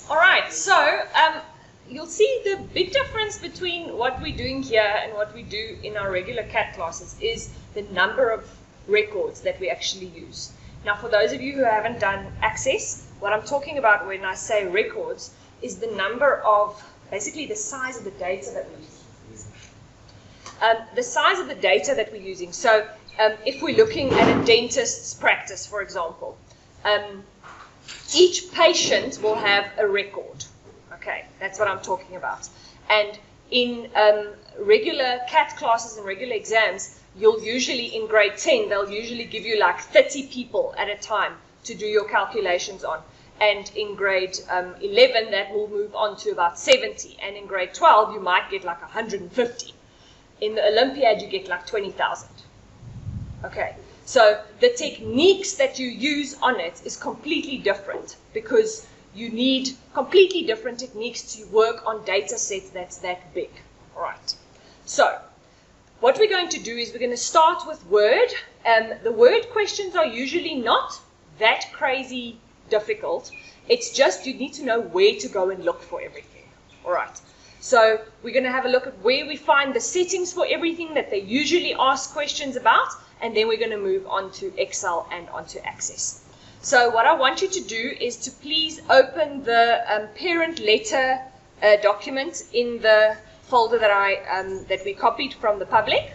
All right, so you'll see the big difference between what we're doing here and what we do in our regular CAT classes is the number of records that we actually use. Now, for those of you who haven't done Access, what I'm talking about when I say records is the number of, basically the size of the data that we're using. The size of the data that we're using. So if we're looking at a dentist's practice, for example, each patient will have a record. Okay, that's what I'm talking about. And in regular CAT classes and regular exams, you'll usually, in grade 10, they'll usually give you like 30 people at a time to do your calculations on. And in grade 11, that will move on to about 70. And in grade 12, you might get like 150. In the Olympiad, you get like 20,000. Okay, so the techniques that you use on it is completely different because you need completely different techniques to work on data sets that's that big. All right, so what we're going to do is we're going to start with Word. The Word questions are usually not that crazy difficult. It's just you need to know where to go and look for everything. All right. So we're going to have a look at where we find the settings for everything that they usually ask questions about, and then we're going to move on to Excel and onto Access. So what I want you to do is to please open the parent letter document in the folder that that we copied from the public.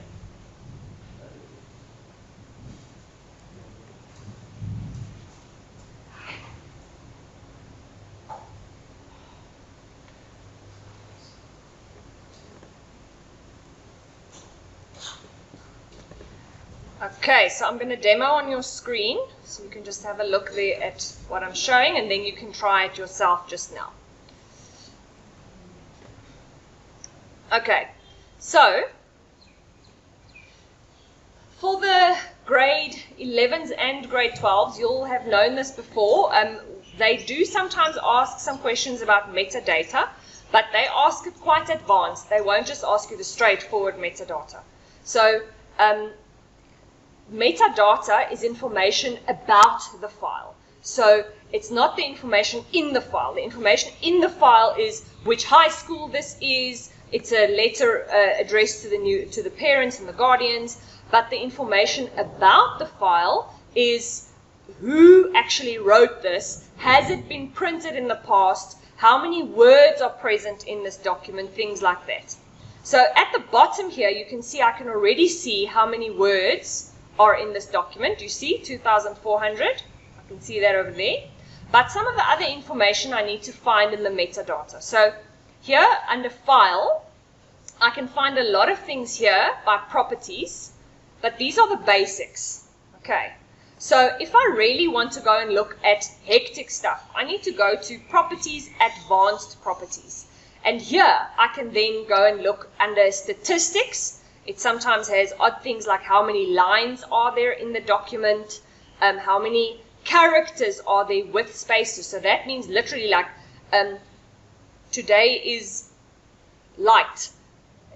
Okay, so I'm going to demo on your screen, so you can just have a look there at what I'm showing, and then you can try it yourself just now. Okay, so for the grade 11s and grade 12s, you'll have known this before. They do sometimes ask some questions about metadata, but they ask it quite advanced. They won't just ask you the straightforward metadata. So metadata is information about the file. So it's not the information in the file. The information in the file is which high school this is. It's a letter addressed to the parents and the guardians. But the information about the file is who actually wrote this. Has it been printed in the past? How many words are present in this document? Things like that. So at the bottom here, you can see I can already see how many words are in this document. You see 2,400. I can see that over there. But some of the other information I need to find in the metadata. So here under File, I can find a lot of things here by properties, but these are the basics. Okay. So if I really want to go and look at hectic stuff, I need to go to Properties, Advanced Properties. And here I can then go and look under Statistics. It sometimes has odd things like how many lines are there in the document, how many characters are there with spaces. So that means literally like today is light.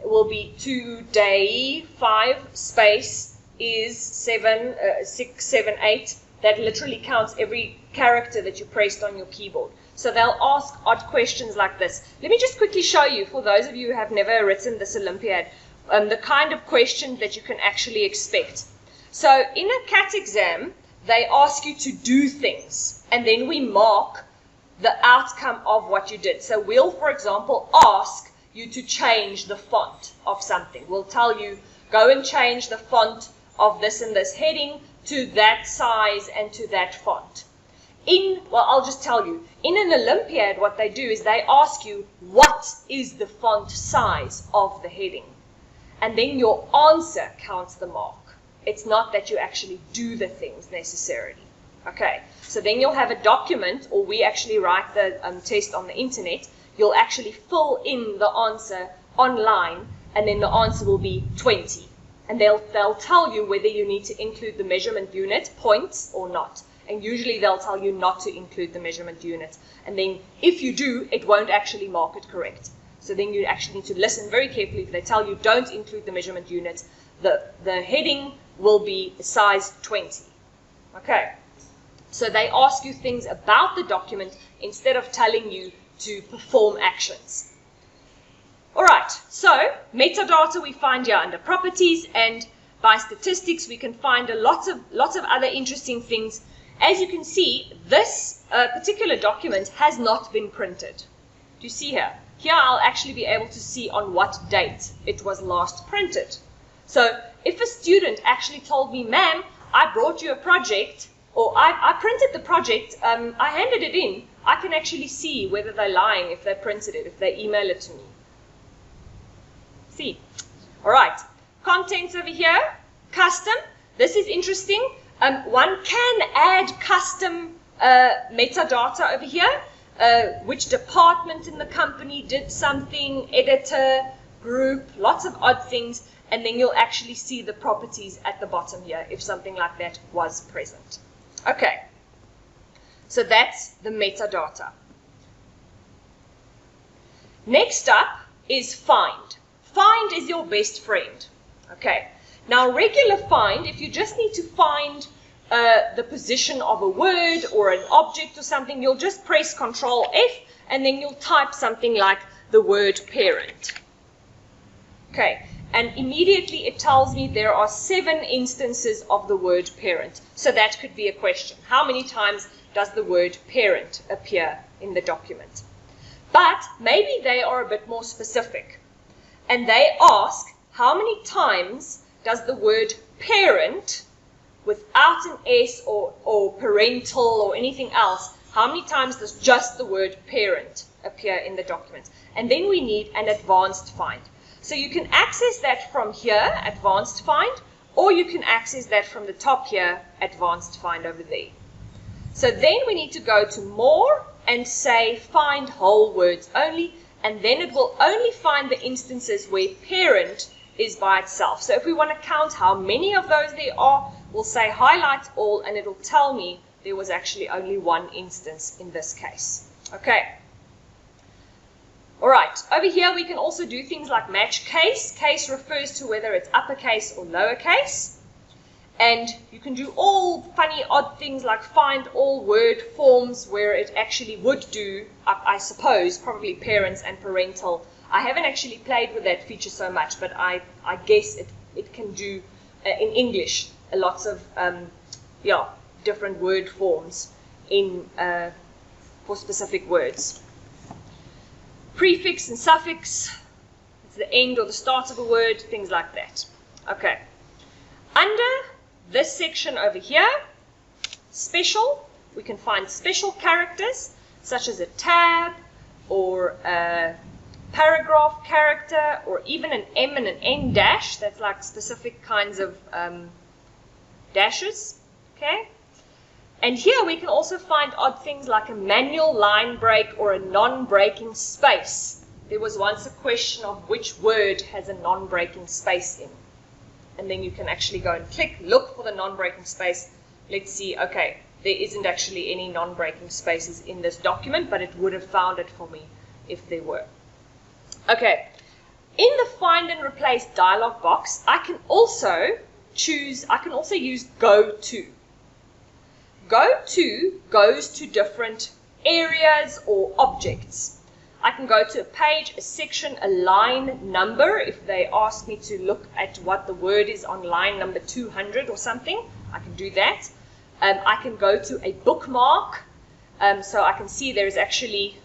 It will be today 5 space is 7 6 7 8. That literally counts every character that you pressed on your keyboard. So they'll ask odd questions like this. Let me just quickly show you, for those of you who have never written this Olympiad, the kind of questions that you can actually expect. So in a CAT exam, they ask you to do things, and then we mark the outcome of what you did. So we'll, for example, ask you to change the font of something. We'll tell you, go and change the font of this and this heading to that size and to that font. Well, I'll just tell you, in an Olympiad, what they do is they ask you, what is the font size of the heading? And then your answer counts the mark. It's not that you actually do the things necessarily. Okay, so then you'll have a document, or we actually write the test on the internet. You'll actually fill in the answer online, and then the answer will be 20. And they'll tell you whether you need to include the measurement unit, points, or not. And usually they'll tell you not to include the measurement unit. And then if you do, it won't actually mark it correct. So then you actually need to listen very carefully. If they tell you don't include the measurement unit, the heading will be size 20. Okay. So they ask you things about the document instead of telling you to perform actions. Alright, so metadata we find here under properties, and by statistics we can find lots of other interesting things. As you can see, this particular document has not been printed. Do you see here? Here I'll actually be able to see on what date it was last printed. So if a student actually told me, ma'am, I brought you a project, or I printed the project, I handed it in, I can actually see whether they're lying if they printed it, if they email it to me. See? Alright, contents over here, custom. This is interesting. One can add custom metadata over here. Which department in the company did something, editor, group, lots of odd things, and then you'll actually see the properties at the bottom here if something like that was present. Okay, so that's the metadata. Next up is find. Find is your best friend. Okay, now regular find, if you just need to find the position of a word or an object or something, you'll just press Control F and then you'll type something like the word parent. Okay, and immediately it tells me there are 7 instances of the word parent. So that could be a question. How many times does the word parent appear in the document? But maybe they are a bit more specific. And they ask, how many times does the word parent, without an S or parental or anything else, how many times does just the word parent appear in the document? And then we need an advanced find. So you can access that from here, advanced find, or you can access that from the top here, advanced find over there. So then we need to go to more and say find whole words only, and then it will only find the instances where parent is by itself. So if we want to count how many of those there are, we'll say highlight all, and it'll tell me there was actually only 1 instance in this case. Okay. All right. Over here we can also do things like match case. Case refers to whether it's uppercase or lowercase. And you can do all funny, odd things like find all word forms where it actually would do, I suppose, probably parents and parental. I haven't actually played with that feature so much, but I guess it can do in English lots of different word forms in for specific words. Prefix and suffix, it's the end or the start of a word, things like that. Okay. Under this section over here, special, we can find special characters such as a tab or a paragraph character or even an M and an N dash. That's like specific kinds of dashes. Okay. And here we can also find odd things like a manual line break or a non-breaking space. There was once a question of which word has a non-breaking space in. And then you can actually go and click, look for the non-breaking space. Let's see, okay, there isn't actually any non-breaking spaces in this document, but it would have found it for me if there were. Okay, in the find and replace dialog box, I can also use go to. Go to goes to different areas or objects. I can go to a page, a section, a line number. If they ask me to look at what the word is on line number 200 or something, I can do that. I can go to a bookmark. So I can see there is actually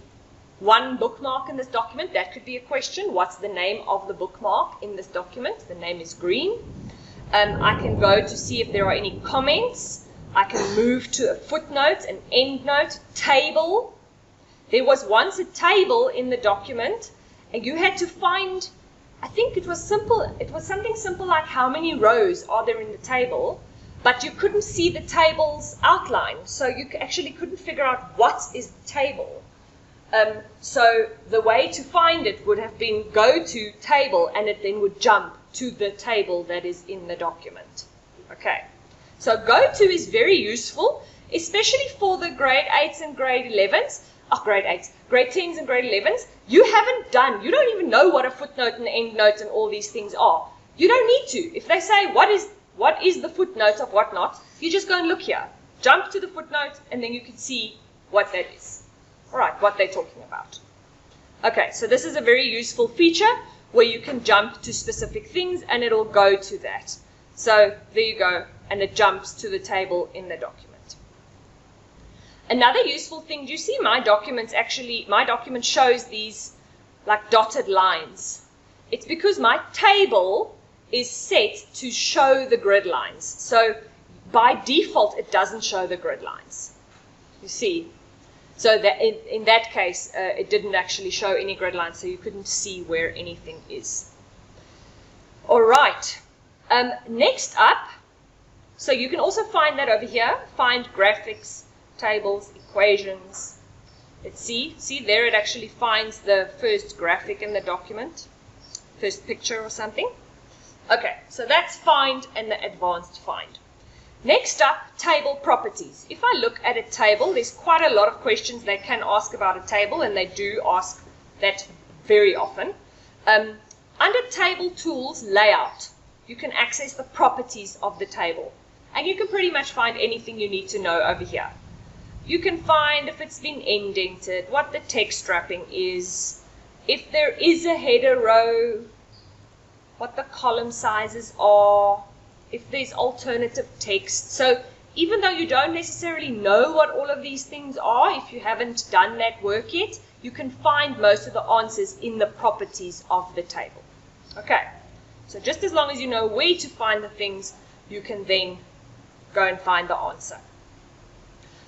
1 bookmark in this document. That could be a question. What's the name of the bookmark in this document? The name is green. I can go to see if there are any comments. I can move to a footnote, an endnote, table. There was once a table in the document, and you had to find, I think it was simple, it was something simple like how many rows are there in the table, but you couldn't see the table's outline, so you actually couldn't figure out what is the table. So the way to find it would have been go to table, and it then would jump to the table that is in the document. Okay. So go to is very useful, especially for the grade 8s and grade 11s. Grade 10s and grade 11s. You don't even know what a footnote and endnote and all these things are. You don't need to. If they say, what is the footnote of whatnot, you just go and look here. Jump to the footnote, and then you can see what that is. All right, what they're talking about. Okay, so this is a very useful feature where you can jump to specific things and it'll go to that. So there you go, and it jumps to the table in the document. Another useful thing, do you see my document shows these like dotted lines. It's because my table is set to show the grid lines. So by default, it doesn't show the grid lines. You see? So that in that case, it didn't actually show any grid lines, so you couldn't see where anything is. All right. Next up, so you can also find that over here. Find graphics, tables, equations. Let's see. See there, it actually finds the first graphic in the document, first picture or something. Okay, so that's find and the advanced find. Next up, table properties. If I look at a table, there's quite a lot of questions they can ask about a table, and they do ask that very often. Under Table Tools Layout, you can access the properties of the table. And you can pretty much find anything you need to know over here. You can find if it's been indented, what the text wrapping is, if there is a header row, what the column sizes are, if there's alternative text. So even though you don't necessarily know what all of these things are, if you haven't done that work yet, you can find most of the answers in the properties of the table. Okay, so just as long as you know where to find the things, you can then go and find the answer.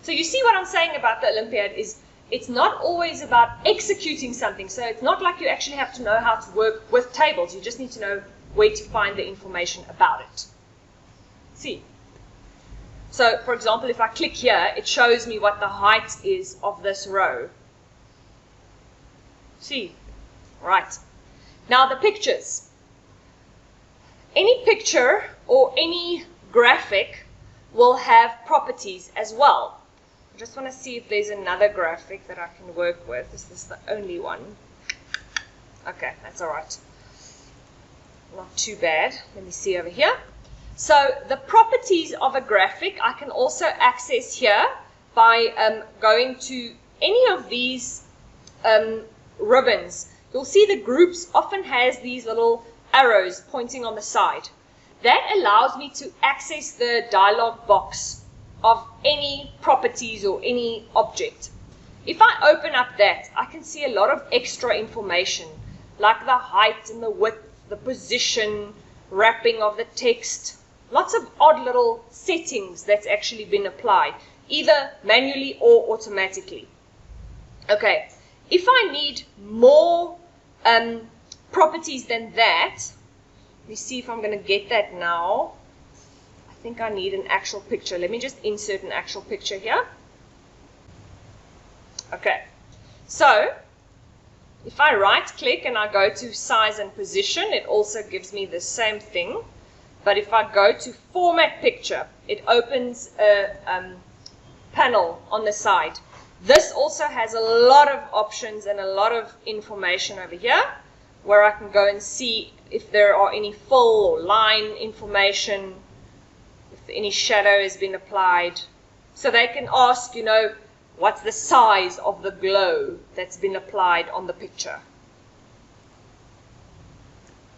So you see what I'm saying about the Olympiad is it's not always about executing something. So it's not like you actually have to know how to work with tables. You just need to know where to find the information about it. See? So, for example, if I click here, it shows me what the height is of this row. See? Right. Now the pictures. Any picture or any graphic will have properties as well. I just want to see if there's another graphic that I can work with. Is this the only one? Okay, that's all right. Not too bad. Let me see over here. So the properties of a graphic I can also access here by going to any of these ribbons. You'll see the groups often has these little arrows pointing on the side. That allows me to access the dialog box of any properties or any object. If I open up that, I can see a lot of extra information, like the height and the width, the position, wrapping of the text, lots of odd little settings that's actually been applied, either manually or automatically. Okay, if I need more properties than that, let me see if I'm going to get that now. I think I need an actual picture. Let me just insert an actual picture here. Okay, so if I right click and I go to size and position, it also gives me the same thing. But if I go to format picture, it opens a panel on the side. This also has a lot of options and a lot of information over here, where I can go and see if there are any full or line information, if any shadow has been applied. So they can ask, you know, what's the size of the glow that's been applied on the picture?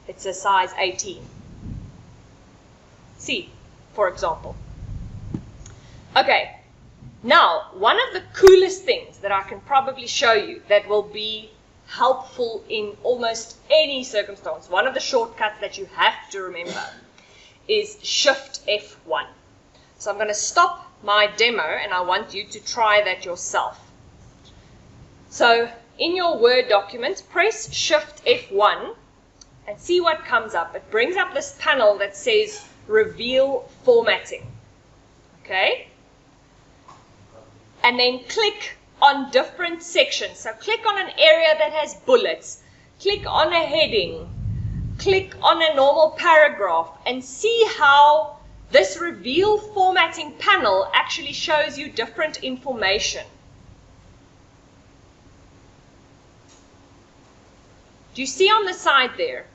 It's a size 18. See, for example. Okay, now one of the coolest things that I can probably show you that will be helpful in almost any circumstance, one of the shortcuts that you have to remember is Shift F1. So I'm going to stop my demo and I want you to try that yourself. So in your Word document, press Shift F1 and see what comes up. It brings up this panel that says Reveal Formatting. Okay? And then click on different sections. So click on an area that has bullets, click on a heading, click on a normal paragraph, and see how this Reveal Formatting panel actually shows you different information. Do you see on the side there?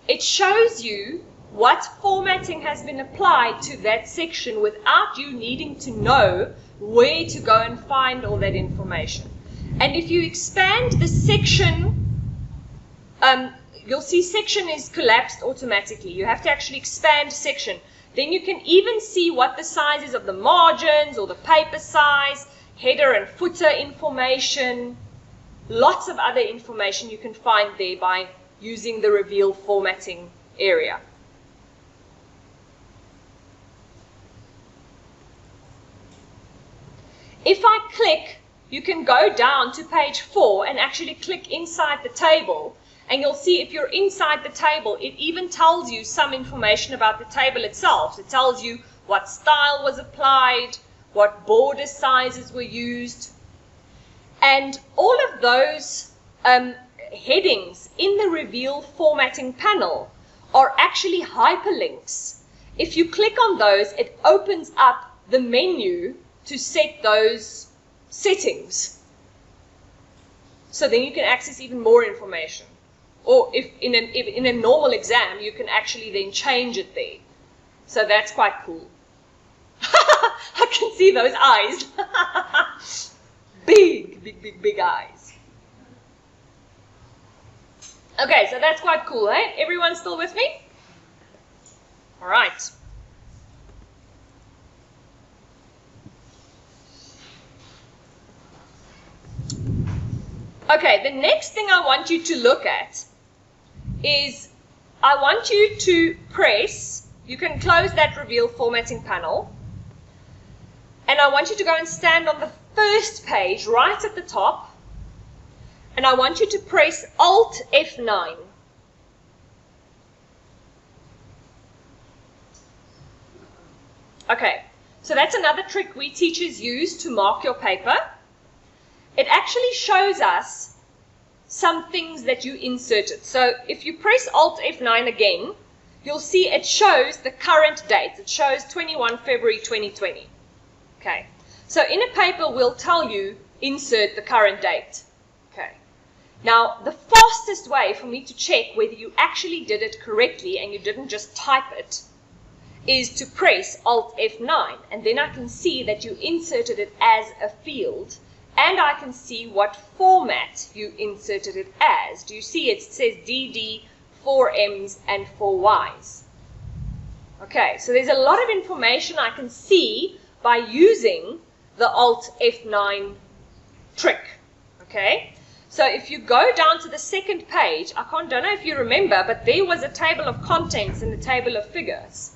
It shows you what formatting has been applied to that section without you needing to know where to go and find all that information. And if you expand the section, you'll see section is collapsed automatically. You have to actually expand section. Then you can even see what the size is of the margins or the paper size, header and footer information, lots of other information you can find there by using the reveal formatting area. If I click, you can go down to page 4 and actually click inside the table, and you'll see if you're inside the table, it even tells you some information about the table itself. It tells you what style was applied, what border sizes were used, and all of those headings in the reveal formatting panel are actually hyperlinks. If you click on those, it opens up the menu to set those settings. So then you can access even more information. Or if in a normal exam, you can actually then change it there. So that's quite cool. I can see those eyes. Big eyes. Okay, so that's quite cool, eh? Everyone still with me? All right. Okay, the next thing I want you to look at is I want you to press, you can close that reveal formatting panel, and I want you to go and stand on the first page right at the top, and I want you to press Alt F9. Okay, so that's another trick we teachers use to mark your paper. It actually shows us some things that you inserted. So if you press Alt F9 again, you'll see it shows the current date. It shows 21 February 2020. Okay, so in a paper we'll tell you insert the current date. Okay, now the fastest way for me to check whether you actually did it correctly and you didn't just type it is to press Alt F9, and then I can see that you inserted it as a field. And I can see what format you inserted it as. Do you see it says DD, 4Ms, and 4Ys? Okay, so there's a lot of information I can see by using the Alt F9 trick. Okay, so if you go down to the second page, don't know if you remember, but there was a table of contents and a table of figures.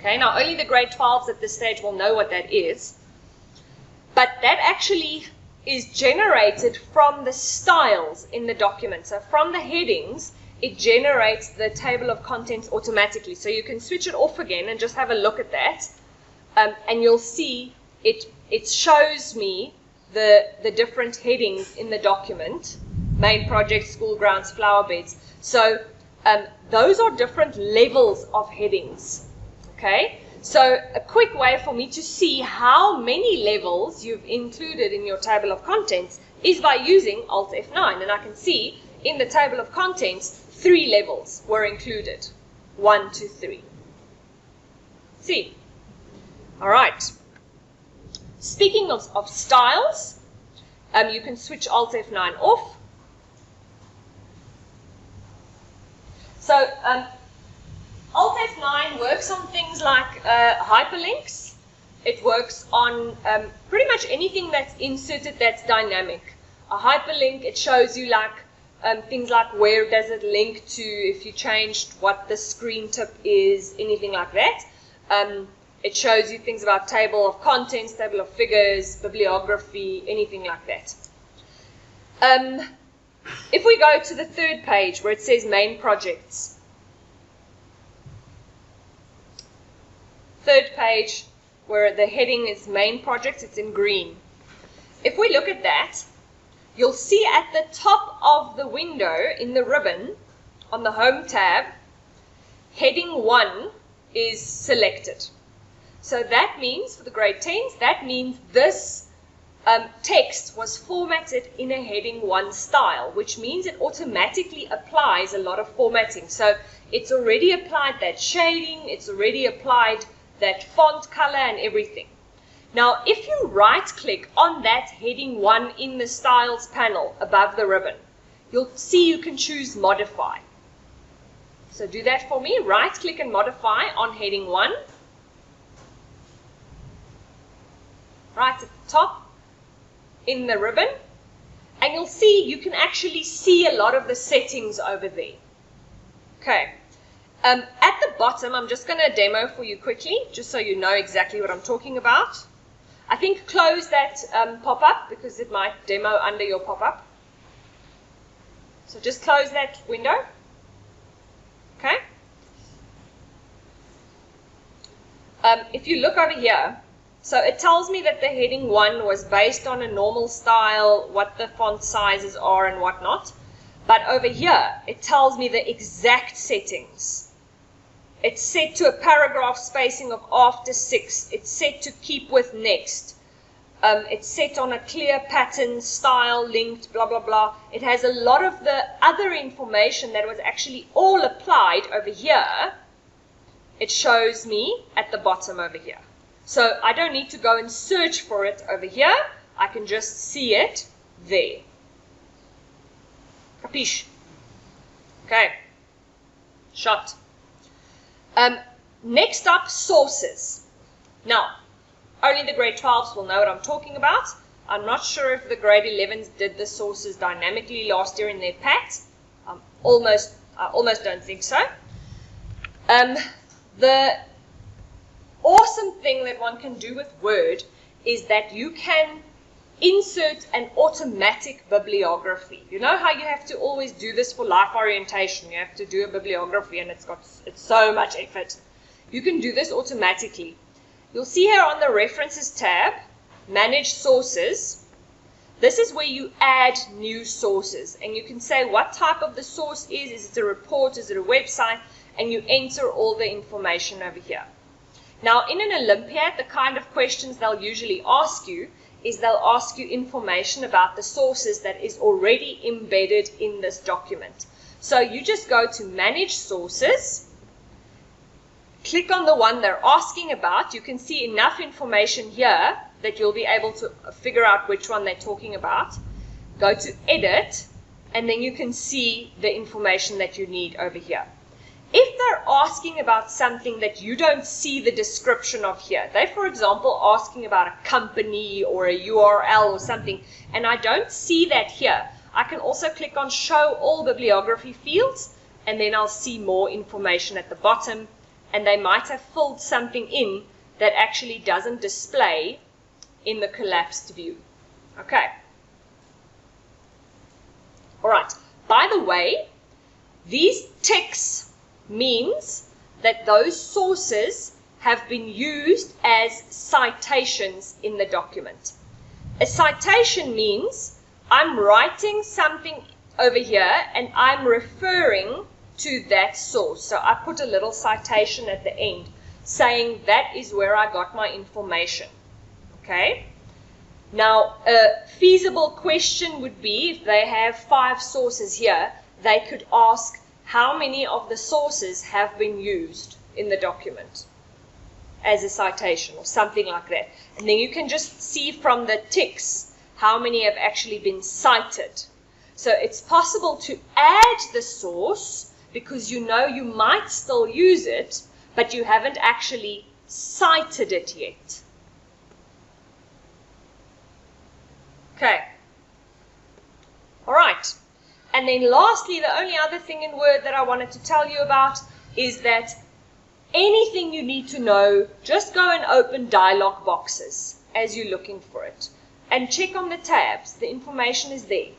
Okay, now only the grade 12s at this stage will know what that is. But that actually is generated from the styles in the document. So from the headings, it generates the table of contents automatically. So you can switch it off again and just have a look at that. And you'll see it shows me the different headings in the document. Main project, school grounds, flower beds. So those are different levels of headings. Okay? So a quick way for me to see how many levels you've included in your table of contents is by using Alt F9. And I can see in the table of contents, 3 levels were included. 1 to 3. See? All right. Speaking of styles, you can switch Alt F9 off. So, Alt F9 works on things like hyperlinks. It works on pretty much anything that's inserted that's dynamic. A hyperlink, it shows you like things like where does it link to, if you changed what the screen tip is, anything like that. It shows you things about table of contents, table of figures, bibliography, anything like that. If we go to the third page where it says main projects, third page where the heading is main projects, it's in green. If we look at that, you'll see at the top of the window in the ribbon on the home tab, heading 1 is selected. So that means for the grade 10s, that means this text was formatted in a heading 1 style, which means it automatically applies a lot of formatting. So it's already applied that shading, it's already applied that font color and everything. Now, if you right-click on that heading 1 in the Styles panel above the ribbon, you'll see you can choose Modify. So do that for me. Right-click and Modify on heading 1. Right at the top in the ribbon. And you'll see you can actually see a lot of the settings over there. Okay. At the bottom, I'm just going to demo for you quickly, just so you know exactly what I'm talking about. I think close that pop-up because it might demo under your pop-up. So just close that window. Okay. If you look over here, so it tells me that the heading 1 was based on a normal style, what the font sizes are and whatnot. But over here, it tells me the exact settings. It's set to a paragraph spacing of after 6. It's set to keep with next. It's set on a clear pattern, style, linked, blah, blah, blah. It has a lot of the other information that was actually all applied over here. It shows me at the bottom over here. So I don't need to go and search for it over here. I can just see it there. Capiche? Okay. Shot. Next up, sources. Now, only the grade 12s will know what I'm talking about. I'm not sure if the grade 11s did the sources dynamically last year in their PAT. I almost don't think so. The awesome thing that one can do with Word is that you can insert an automatic bibliography. You know how you have to always do this for life orientation? You have to do a bibliography and it's so much effort. You can do this automatically. You'll see here on the References tab, Manage Sources. This is where you add new sources and you can say what type of the source is. Is it a report? Is it a website? And you enter all the information over here. Now in an Olympiad, the kind of questions they'll usually ask you is they'll ask you information about the sources that is already embedded in this document. So you just go to Manage Sources, click on the one they're asking about. You can see enough information here that you'll be able to figure out which one they're talking about. Go to Edit, and then you can see the information that you need over here. If they're asking about something that you don't see the description of here, they're, for example, asking about a company or a URL or something, and I don't see that here, I can also click on Show All Bibliography Fields, and then I'll see more information at the bottom, and they might have filled something in that actually doesn't display in the collapsed view. Okay. All right. By the way, these ticks means that those sources have been used as citations in the document. A citation means I'm writing something over here and I'm referring to that source. So I put a little citation at the end saying that is where I got my information. Okay? Now, a feasible question would be if they have 5 sources here, they could ask how many of the sources have been used in the document as a citation or something like that. And then you can just see from the ticks how many have actually been cited. So it's possible to add the source because you know you might still use it, but you haven't actually cited it yet. Okay. All right. And then lastly, the only other thing in Word that I wanted to tell you about is that anything you need to know, just go and open dialog boxes as you're looking for it. And check on the tabs. The information is there.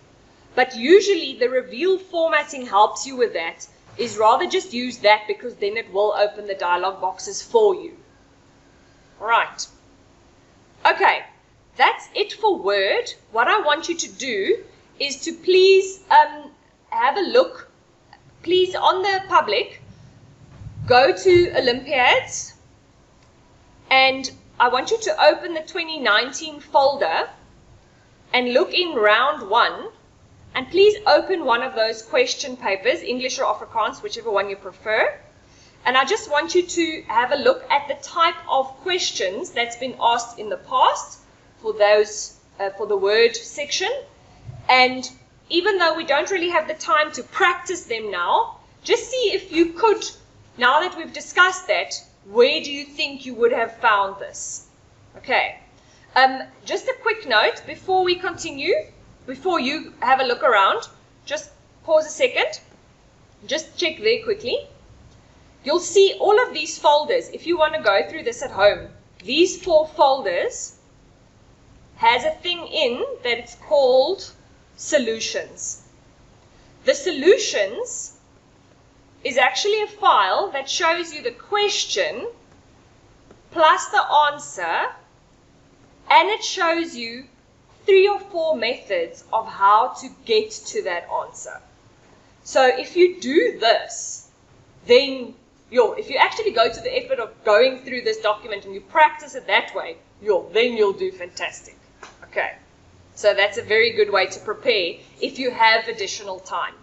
But usually the reveal formatting helps you with that, is rather just use that because then it will open the dialog boxes for you. All right. Okay, that's it for Word. What I want you to do is to please have a look, please on the public, go to Olympiads, and I want you to open the 2019 folder and look in round 1, and please open one of those question papers, English or Afrikaans, whichever one you prefer, And I just want you to have a look at the type of questions that's been asked in the past for those, for the word section. And even though we don't really have the time to practice them now, just see if you could, now that we've discussed that, where do you think you would have found this? Okay. Just a quick note before we continue, before you have a look around, just pause a second. Just check very quickly. You'll see all of these folders. If you want to go through this at home, these 4 folders has a thing in that it's called solutions. The solutions is actually a file that shows you the question plus the answer, and it shows you 3 or 4 methods of how to get to that answer. So if you do this, then if you actually go to the effort of going through this document and you practice it that way, then you'll do fantastic. Okay, so that's a very good way to prepare if you have additional time.